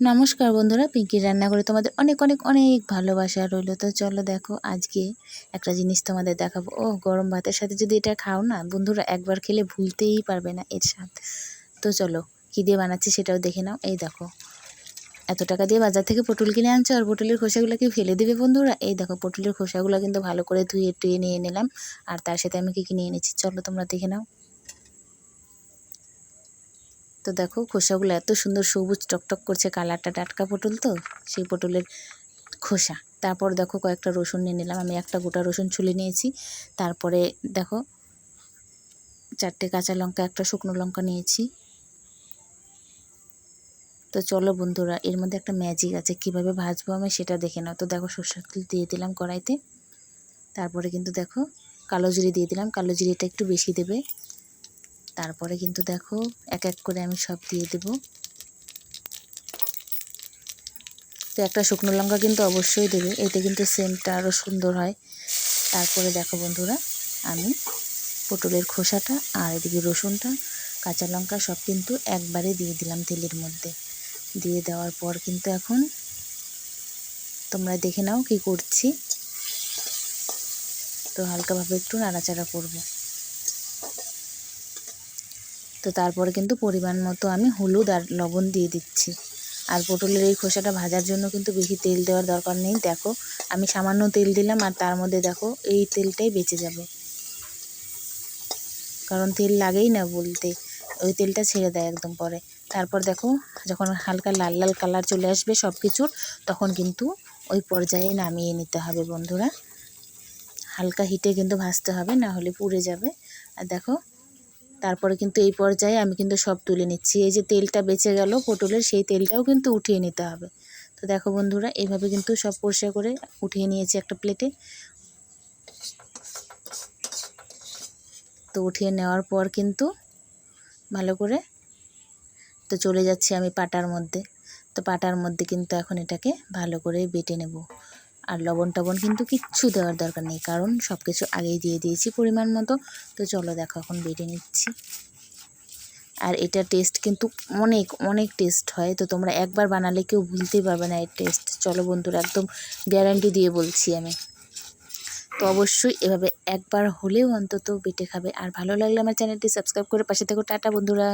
নমস্কার বন্ধুরা, পিঙ্কির রান্নাঘরে তোমাদের অনেক অনেক অনেক ভালোবাসা রইল। তো চলো দেখো, আজকে একটা জিনিস তোমাদের দেখাবো। ও গরম ভাতের সাথে যদি এটা খাও না বন্ধুরা, একবার খেলে ভুলতেই পারবে না এর স্বাদ। তো চলো কী দিয়ে বানাচ্ছি সেটাও দেখে নাও। এই দেখো, এত টাকা দিয়ে বাজার থেকে পটল কিনে আনছো আর পটলের খোসাগুলোকে ফেলে দেবে বন্ধুরা। এই দেখো, পটলের খোসাগুলো কিন্তু ভালো করে ধুয়ে টুয়ে নিয়ে নিলাম। আর তার সাথে আমি কী নিয়ে এনেছি চলো তোমরা দেখে নাও। তো দেখো, খোসাগুলো এত সুন্দর সবুজ টকটক করছে, কালারটা। টাটকা পটল তো, সেই পটলের খোসা। তারপর দেখো, কয়েকটা রসুন নিয়ে নিলাম। আমি একটা গোটা রসুন ছুলে নিয়েছি। তারপরে দেখো, 4টে কাঁচা লঙ্কা, একটা শুকনো লঙ্কা নিয়েছি। তো চলো বন্ধুরা, এর মধ্যে একটা ম্যাজিক আছে, কিভাবে ভাজবো আমি সেটা দেখে নাও। তো দেখো, সরষের তেল দিয়ে দিলাম কড়াইতে। তারপরে কিন্তু দেখো, কালো জিরে দিয়ে দিলাম। কালো জিরেটা একটু বেশি দেবে। তারপরে কিন্তু দেখো, এক এক করে আমি সব দিয়ে দেবো। তো একটা শুকনো লঙ্কা কিন্তু অবশ্যই দেবে, এতে কিন্তু সেন্টটা আরও সুন্দর হয়। তারপরে দেখো বন্ধুরা, আমি পটলের খোসাটা আর এদিকে রসুনটা, কাঁচা লঙ্কা সব কিন্তু একবারে দিয়ে দিলাম তেলের মধ্যে। দিয়ে দেওয়ার পর কিন্তু এখন তোমরা দেখে নাও কি করছি। তো হালকাভাবে একটু নাড়াচাড়া করব। তো তারপরে কিন্তু পরিমাণ মতো আমি হলুদ আর লবণ দিয়ে দিচ্ছি। আর পটলের এই খোসাটা ভাজার জন্য কিন্তু বেশি তেল দেওয়ার দরকার নেই। দেখো, আমি সামান্য তেল দিলাম আর তার মধ্যে দেখো এই তেলটাই বেঁচে যাবে, কারণ তেল লাগেই না বলতে, ওই তেলটা ছেড়ে দেয় একদম পরে। তারপর দেখো, যখন হালকা লাল লাল কালার চলে আসবে সব কিছুর, তখন কিন্তু ওই পর্যায়ে নামিয়ে নিতে হবে বন্ধুরা। হালকা হিটে কিন্তু ভাজতে হবে, না হলে পুড়ে যাবে। আর দেখো, তারপরে কিন্তু এই পর্যায়ে আমি কিন্তু সব তুলে নিচ্ছি। এই যে তেলটা বেঁচে গেল পটলের, সেই তেলটাও কিন্তু উঠিয়ে নিতে হবে। তো দেখো বন্ধুরা, এইভাবে কিন্তু সব পরিষ্কার করে উঠিয়ে নিয়েছি একটা প্লেটে। তো উঠিয়ে নেওয়ার পর কিন্তু ভালো করে তো চলে যাচ্ছি আমি পাটার মধ্যে। তো পাটার মধ্যে কিন্তু এখন এটাকে ভালো করে বেটে নেব। আর লবণ টবণ কিন্তু কিচ্ছু দেওয়ার দরকার নেই, কারণ সব কিছু আগেই দিয়ে দিয়েছি পরিমাণ মতো। তো চলো দেখো, এখন বেটে নিচ্ছি। আর এটা টেস্ট কিন্তু অনেক অনেক টেস্ট হয়। তো তোমরা একবার বানালে কেউ ভুলতেই পারবে না এর টেস্ট। চলো বন্ধুরা, একদম গ্যারান্টি দিয়ে বলছি আমি। তো অবশ্যই এভাবে একবার হলেও অন্তত বেটে খাবে। আর ভালো লাগলে আমার চ্যানেলটি সাবস্ক্রাইব করে পাশে থেকো। টাটা বন্ধুরা।